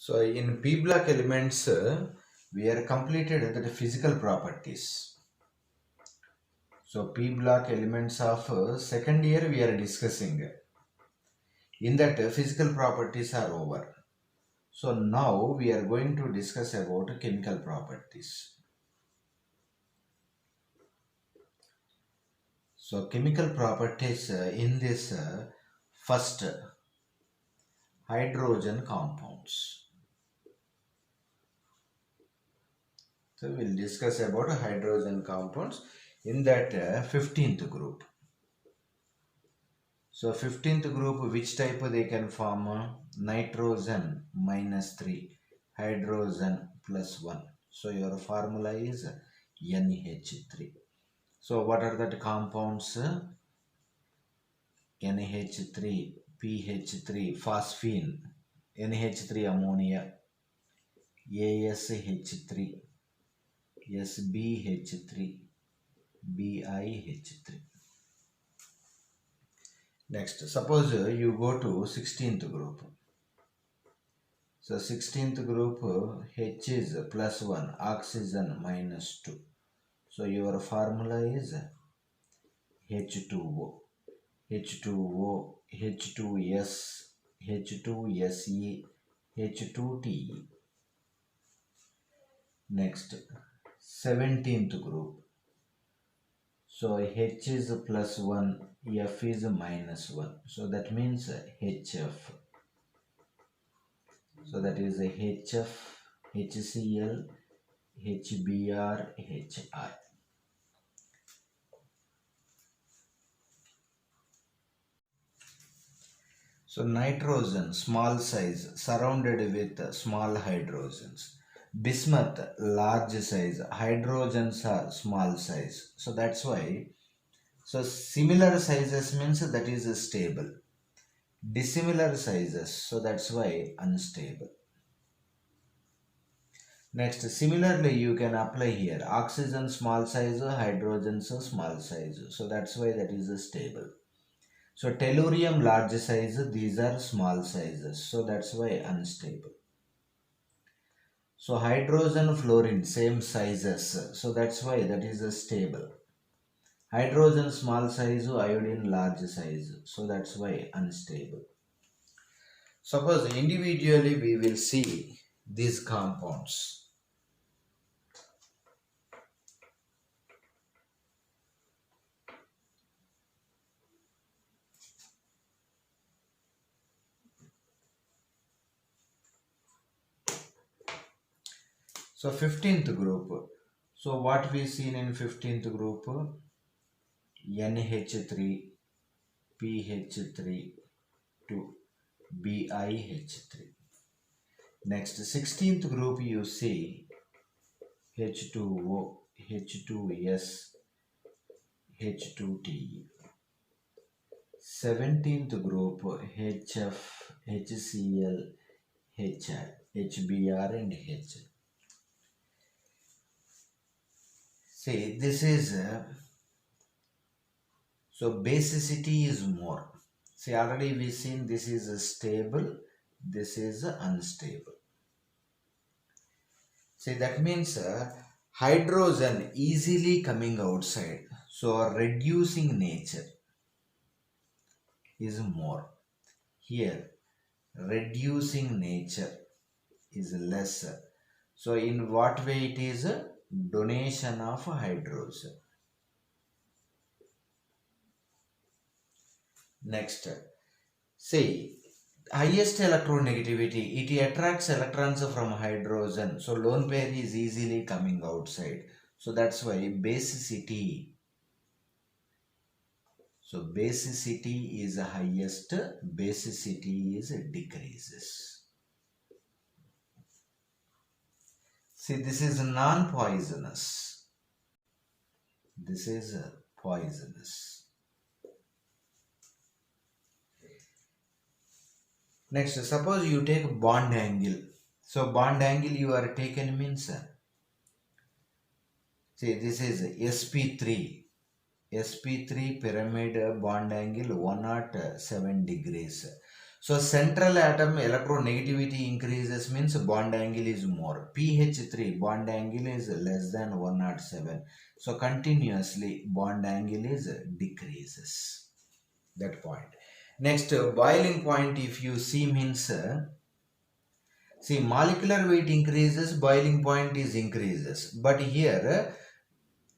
So in P block elements, we are completed the physical properties. So P block elements of second year we are discussing. In that physical properties are over. So now we are going to discuss about chemical properties. So chemical properties in this first hydrogen compounds. So we'll discuss about hydrogen compounds in that 15th group. So 15th group, which type they can form? Nitrogen minus 3, hydrogen plus 1. So your formula is NH3. So what are that compounds? NH3, PH3, phosphine, NH3 ammonia, ASH3, SBH3, BiH3. Next, suppose you go to 16th group. So 16th group, H is plus 1, oxygen minus 2. So your formula is H2O, H2O, H2S, H2Se, H2Te. Next, 17th group. So H is plus 1, F is minus 1. So that means HF. So that is HF, HCl, HBr, HI. So nitrogen, small size, surrounded with small hydrogens. Bismuth, large size. Hydrogens are small size. So that's why. So similar sizes means that is stable. Dissimilar sizes, so that's why unstable. Next, similarly you can apply here. Oxygen small size, hydrogen small size. So that's why that is stable. So tellurium large size, these are small sizes. So that's why unstable. So hydrogen fluorine same sizes. So that's why that is stable. Hydrogen small size, iodine large size. So that's why unstable. Suppose individually we will see these compounds. So 15th group. So what we seen in 15th group? NH3, PH3 to BiH3. Next 16th group you see H2O, H2S, H2Te. 17th group HF, HCl, HI, HBr and H. See, this is so basicity is more. See, already we seen this is stable, this is unstable. See, that means hydrogen easily coming outside. So reducing nature is more. Here, reducing nature is lesser. So in what way it is? Donation of hydrogen. Next, see, highest electronegativity, it attracts electrons from hydrogen. So lone pair is easily coming outside. So that's why basicity. So basicity is highest, basicity is decreases. See, this is non-poisonous. This is poisonous. Next, suppose you take bond angle. So bond angle you are taken means, see, this is sp3. sp3 pyramid bond angle 107 degrees. So central atom electronegativity increases means bond angle is more. pH3 bond angle is less than 107. So continuously bond angle is decreases. That point. Next, boiling point if you see means, see molecular weight increases, boiling point is increases. But here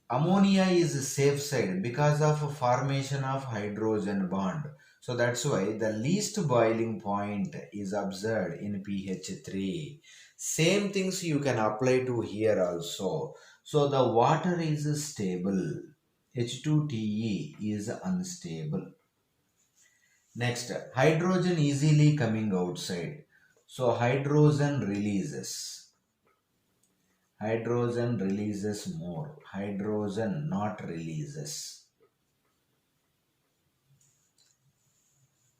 ammonia is safe side because of formation of hydrogen bond. So that's why the least boiling point is observed in pH3. Same things you can apply to here also. So the water is stable. H2TE is unstable. Next, hydrogen easily coming outside. So hydrogen releases. Hydrogen releases more. Hydrogen not releases.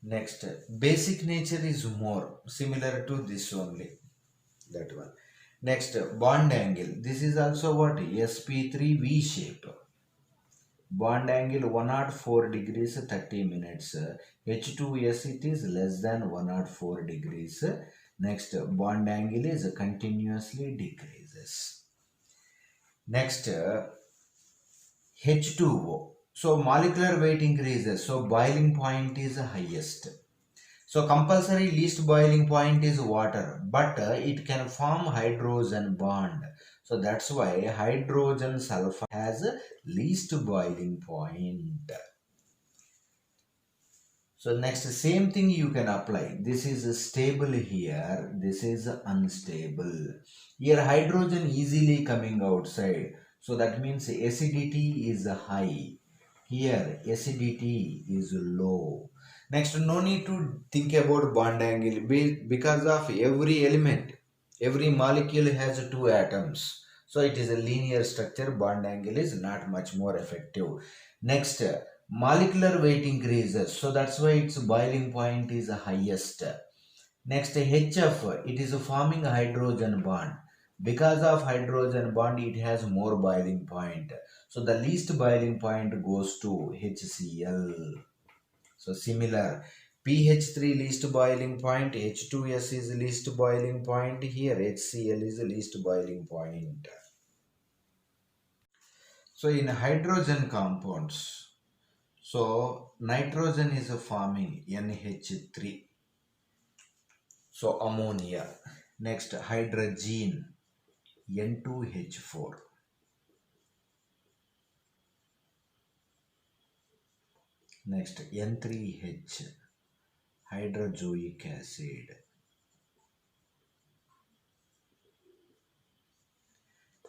Next, basic nature is more. Similar to this only. That one. Next, bond angle. This is also what? sp3 V shape. Bond angle 104 degrees 30 minutes. H2S it is less than 104 degrees. Next, bond angle is continuously decreases. Next, H2O. So molecular weight increases. So boiling point is highest. So compulsory least boiling point is water, but it can form hydrogen bond. So that's why hydrogen sulfide has least boiling point. So next, same thing you can apply. This is stable here. This is unstable. Here hydrogen easily coming outside. So that means acidity is high. Here acidity is low. Next, no need to think about bond angle because of every element. Every molecule has two atoms. So it is a linear structure. Bond angle is not much more effective. Next, molecular weight increases, so that's why its boiling point is highest. Next, HF, it is forming a hydrogen bond. Because of hydrogen bond, it has more boiling point. So the least boiling point goes to HCl. So similar, pH3 least boiling point, H2S is least boiling point, here HCl is least boiling point. So in hydrogen compounds, so nitrogen is forming NH3. So ammonia. Next, hydrogen N2H4. Next, N3H hydrozoic acid.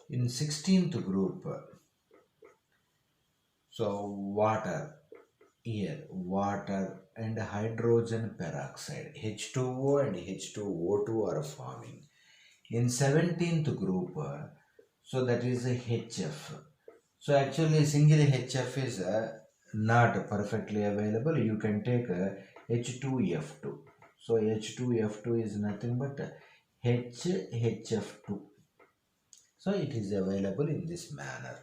In 16th group, so water, here water and hydrogen peroxide, H2O and H2O2 are forming. In 17th group, so that is a HF. So actually single HF is not perfectly available. You can take H2F2. So H2F2 is nothing but HHF2. So it is available in this manner.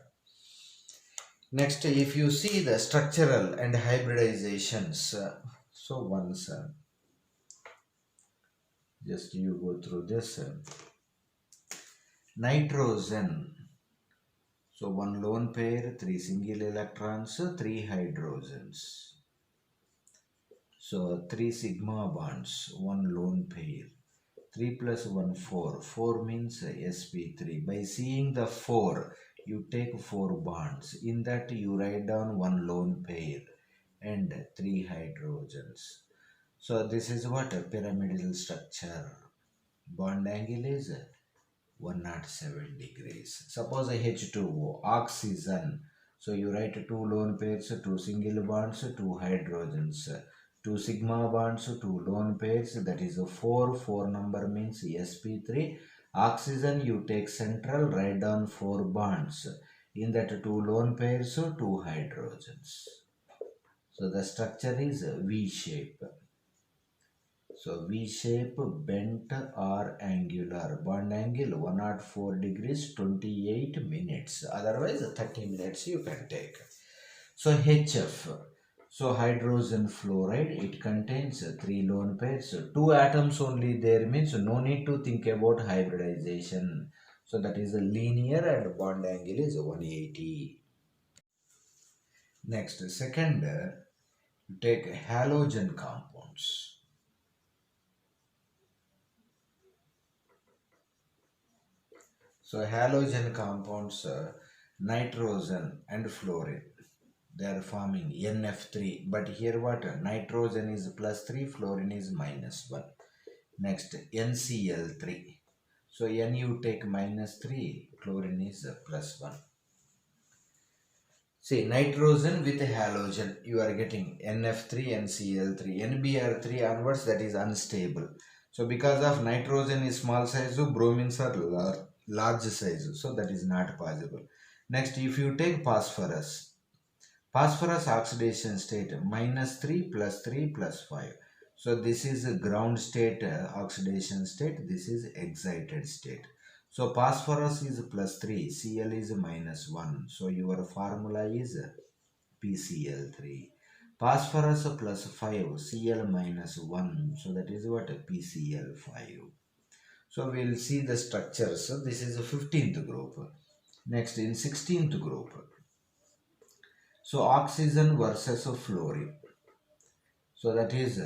Next, if you see the structural and hybridizations, so once just you go through this, nitrogen. So one lone pair, three single electrons, three hydrogens. So three sigma bonds, one lone pair. 3 plus 1, 4. 4 means sp3. By seeing the 4, you take 4 bonds. In that you write down one lone pair and 3 hydrogens. So this is what a pyramidal structure. Bond angle is 107 degrees. Suppose a H2O, oxygen. So you write 2 lone pairs, 2 single bonds, 2 hydrogens. 2 sigma bonds, 2 lone pairs, that is a 4. 4 number means sp3. Oxygen you take central, write down 4 bonds. In that 2 lone pairs, 2 hydrogens. So the structure is V shape. So V shape, bent or angular. Bond angle 104 degrees 28 minutes. Otherwise 30 minutes you can take. So HF. So hydrogen fluoride, it contains 3 lone pairs. 2 atoms only there means no need to think about hybridization. So that is a linear and bond angle is 180. Next, second, you take halogen compounds. So halogen compounds, nitrogen and fluorine, they are forming NF3. But here what? Nitrogen is +3, fluorine is -1. Next, NCl3. So N you take -3, chlorine is +1. See, nitrogen with halogen, you are getting NF3, NCl3. NBr3 onwards, that is unstable. So because of nitrogen is small size, so bromines are large size. So that is not possible. Next, if you take phosphorus, phosphorus oxidation state -3 +3 +5. So this is a ground state oxidation state. This is excited state. So phosphorus is +3, Cl is -1. So your formula is PCl3. Phosphorus +5, Cl -1. So that is what? PCl5. So we will see the structures. So this is the 15th group. Next, in 16th group. So oxygen versus fluorine. So that is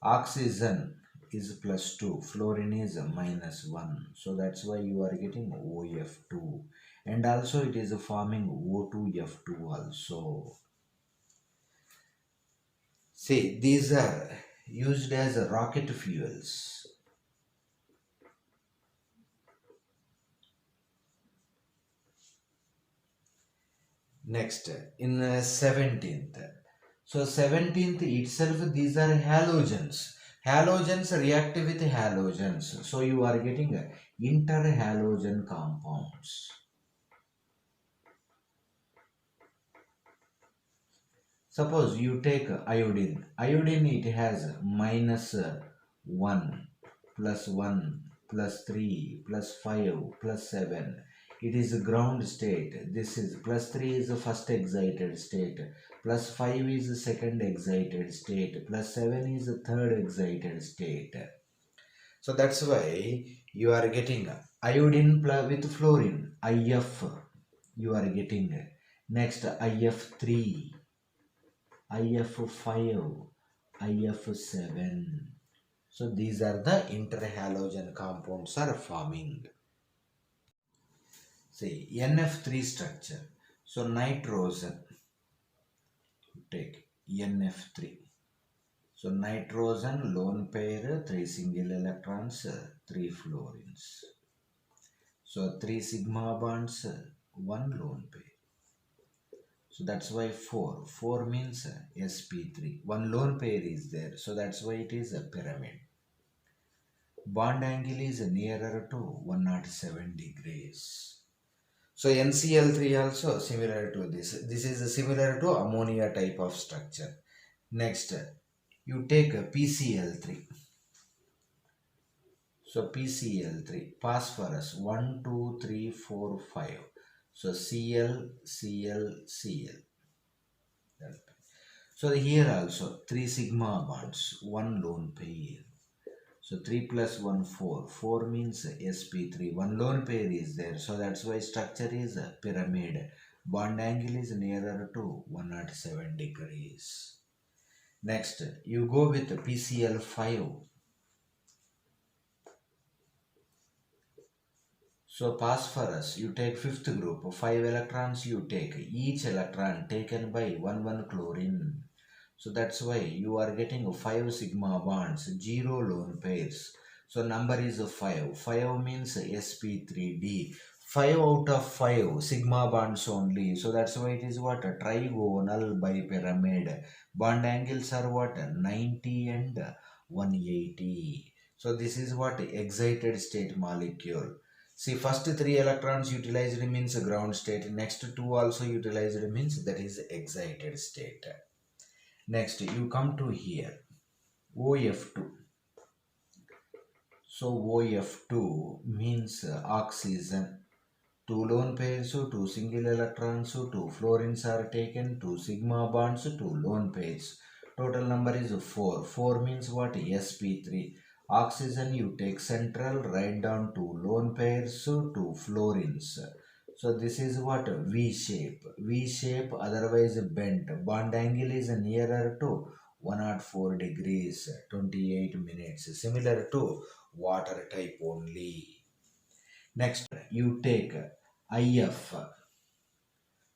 oxygen is +2, fluorine is -1. So that's why you are getting OF2. And also it is forming O2F2 also. See, these are used as rocket fuels. Next, in 17th. So 17th itself, these are halogens. Halogens react with halogens. So you are getting interhalogen compounds. Suppose you take iodine. Iodine, it has -1, +1, +3, +5, +7. It is a ground state. This is +3 is the first excited state. +5 is the second excited state. +7 is the third excited state. So that's why you are getting iodine with fluorine. IF you are getting. Next, IF3. IF5, IF7. So these are the interhalogen compounds are forming. See, NF3 structure. So nitrogen, take NF3. So nitrogen lone pair, 3 single electrons, 3 fluorines. So 3 sigma bonds, 1 lone pair. So that's why 4. 4 means sp3. One lone pair is there. So that's why it is a pyramid. Bond angle is nearer to 107 degrees. So NCl3 also similar to this. This is similar to ammonia type of structure. Next, you take a PCl3. So PCl3, phosphorus 1, 2, 3, 4, 5. So Cl, Cl, Cl. So here also 3 sigma bonds, 1 lone pair. So 3 plus 1, 4. 4 means sp3. 1 lone pair is there. So that's why structure is a pyramid. Bond angle is nearer to 107 degrees. Next, you go with PCl5. So phosphorus, you take 5th group, 5 electrons you take. Each electron taken by 1 chlorine. So that's why you are getting 5 sigma bonds, 0 lone pairs. So number is 5. 5 means sp3d. 5 out of 5 sigma bonds only. So that's why it is what? A trigonal bipyramid. Bond angles are what? 90 and 180. So this is what? Excited state molecule. See, first 3 electrons utilized means ground state. Next 2 also utilized means that is excited state. Next, you come to here, OF2. So OF2 means oxygen. 2 lone pairs, 2 single electrons, 2 fluorines are taken, 2 sigma bonds, 2 lone pairs. Total number is 4. 4 means what? sp3. Oxygen you take central, write down 2 lone pairs, 2 fluorines. So this is what? V shape. V shape, otherwise bent. Bond angle is nearer to 104 degrees, 28 minutes. Similar to water type only. Next, you take IF.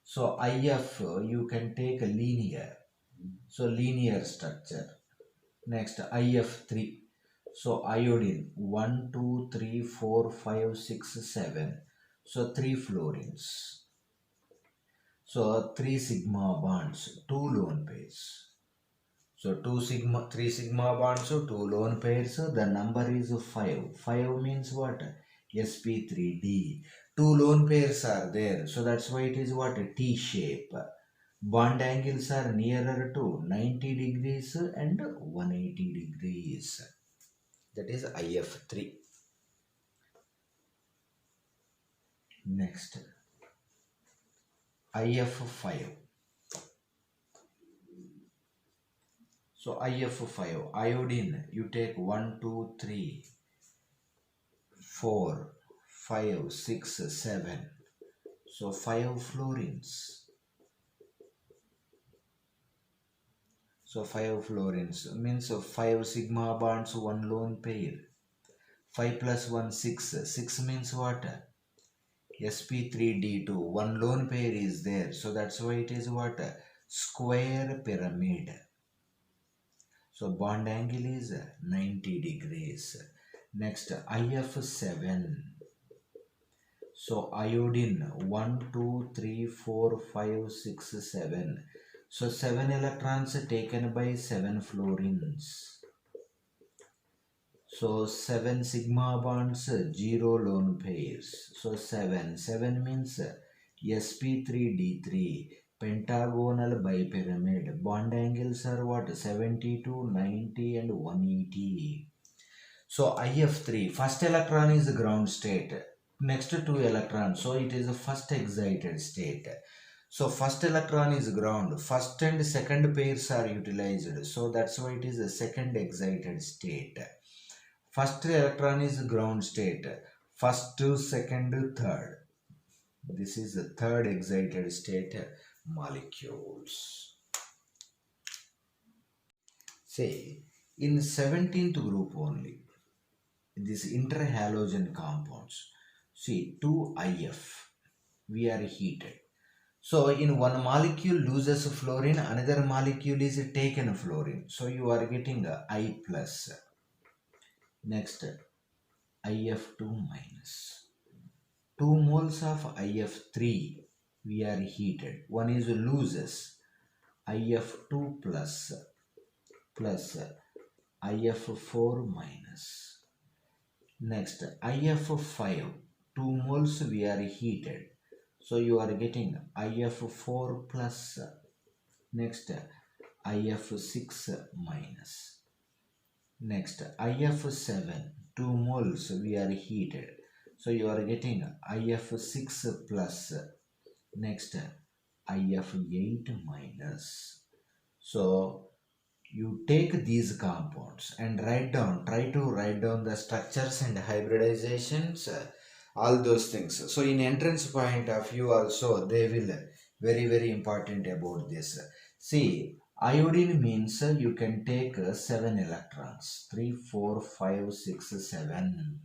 So IF you can take a linear. So linear structure. Next, IF3. So iodine 1, 2, 3, 4, 5, 6, 7. So 3 fluorines. So 3 sigma bonds, 2 lone pairs. So 3 sigma bonds, so 2 lone pairs. The number is 5. 5 means what? sp3d. 2 lone pairs are there. So that's why it is what? T shape. Bond angles are nearer to 90 degrees and 180 degrees. That is IF3. Next, IF5. So IF5, iodine, you take 1, 2, 3, 4, 5, 6, 7. So 5 fluorines. So 5 fluorines means 5 sigma bonds, 1 lone pair. 5 plus 1, 6. 6 means what? sp3d2. 1 lone pair is there. So that's why it is what? Square pyramid. So bond angle is 90 degrees. Next, IF7. So iodine 1, 2, 3, 4, 5, 6, 7. So 7 electrons taken by 7 fluorines. So 7 sigma bonds, 0 lone pairs. So 7. 7 means sp3d3. Pentagonal bipyramid. Bond angles are what? 72, 90 and 180. So IF3, first electron is ground state. Next 2 electrons, so it is a first excited state. So first electron is ground. First and second pairs are utilized. So that's why it is a second excited state. First electron is ground state. First, second, third. This is the third excited state molecules. Say, in 17th group only, this interhalogen compounds. See, 2IF, we are heated. So, in one molecule loses fluorine, another molecule is taken fluorine. So, you are getting a I plus. Next, IF2 minus. 2 moles of IF3, we are heated. One is loses. IF2 plus IF4 minus. Next, IF5, 2 moles we are heated. So you are getting IF4 plus. Next, IF6 minus. Next, IF7, 2 moles we are heated. So you are getting IF6 plus. Next, IF8 minus. So you take these compounds and try to write down the structures and hybridizations, all those things. So in entrance point of view also, they will very important about this. See, iodine means you can take 7 electrons, 3, 4, 5, 6, 7.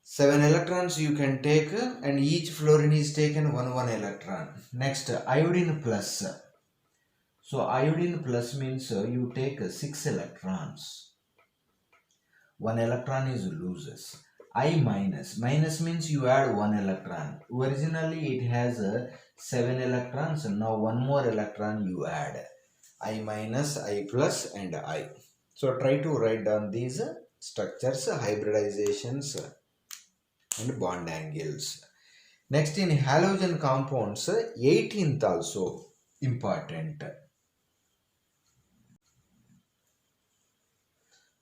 7 electrons you can take and each fluorine is taken 1 electron. Next, iodine plus. So iodine plus means you take 6 electrons. 1 electron is loses. I minus. Minus means you add 1 electron. Originally it has 7 electrons. Now 1 more electron you add. I minus, I plus and I. So try to write down these structures, hybridizations and bond angles. Next, in halogen compounds, 18th also important.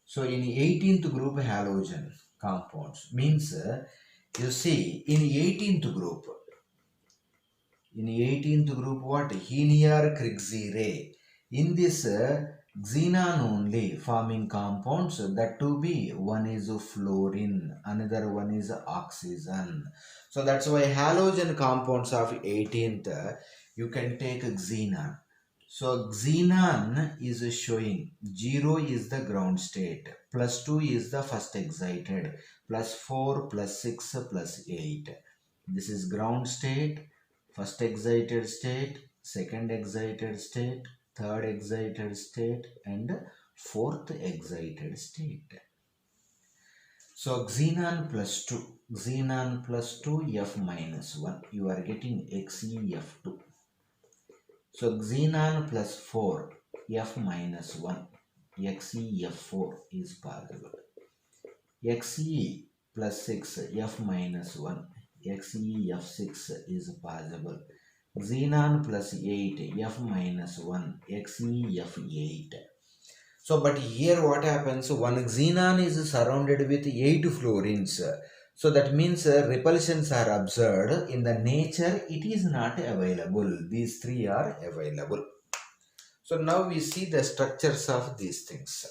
So in 18th group halogen compounds means You see, in 18th group, what? Henier Krigzire. In this xenon only forming compounds, that to be one is fluorine, another one is oxygen. So that's why halogen compounds of 18th, you can take xenon. So xenon is showing 0 is the ground state, plus 2 is the first excited, plus 4 plus 6 plus 8. This is ground state, first excited state, second excited state, third excited state, and fourth excited state. So xenon plus 2 F minus 1, you are getting XeF2. So xenon plus 4 F minus 1, XeF4 is possible. Xe plus 6 F minus 1, XeF6 is possible. Xenon plus 8 F minus 1, XeF8. So but here what happens, one xenon is surrounded with 8 fluorines. So that means repulsions are observed. In the nature it is not available. These three are available. So now we see the structures of these things.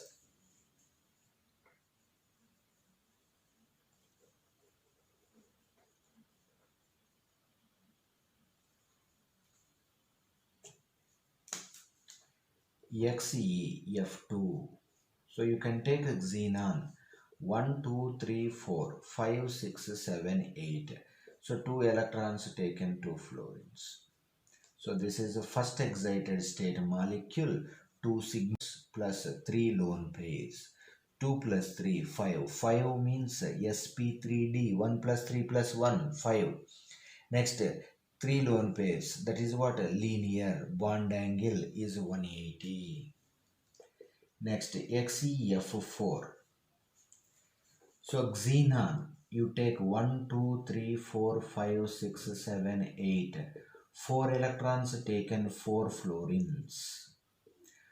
XeF2. So you can take a xenon 1, 2, 3, 4, 5, 6, 7, 8. So 2 electrons taken, 2 fluorines. So this is the first excited state molecule, 2 sigmas plus 3 lone pairs. 2 plus 3, 5. 5 means sp3d, 1 plus 3 plus 1, 5. Next, 3 lone pairs, that is what? Linear. Bond angle is 180. Next, XeF4. So xenon, you take 1, 2, 3, 4, 5, 6, 7, 8. 4 electrons taken, 4 fluorines.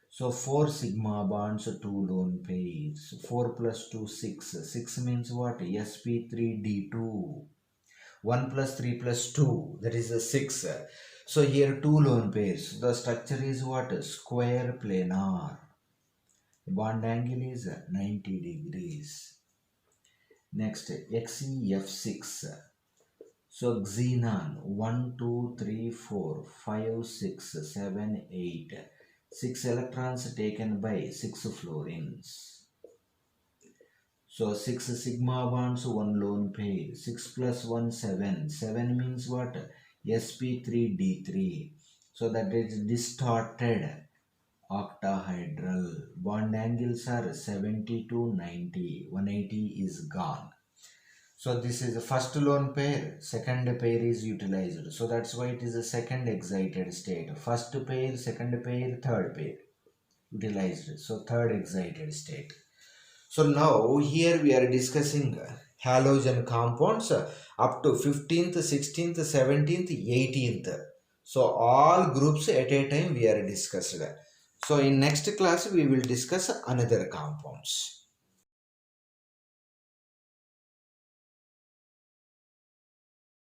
So 4 sigma bonds, 2 lone pairs. 4 plus 2, 6. 6 means what? sp3d2. 1 plus 3 plus 2, that is a 6. So here 2 lone pairs. The structure is what? Square planar. Bond angle is 90 degrees. Next, XeF6. So xenon 1, 2, 3, 4, 5, 6, 7, 8. 6 electrons taken by 6 fluorines. So 6 sigma bonds, 1 lone pair. 6 plus 1, 7. 7 means what? sp3d3. So that is distorted octahedral. Bond angles are 70 to 90. 180 is gone. So this is the first lone pair, second pair is utilized. So that's why it is a second excited state. First pair, second pair, third pair utilized. So third excited state. So now here we are discussing halogen compounds up to 15th, 16th, 17th, 18th. So all groups at a time we are discussed. So in next class we will discuss another compounds.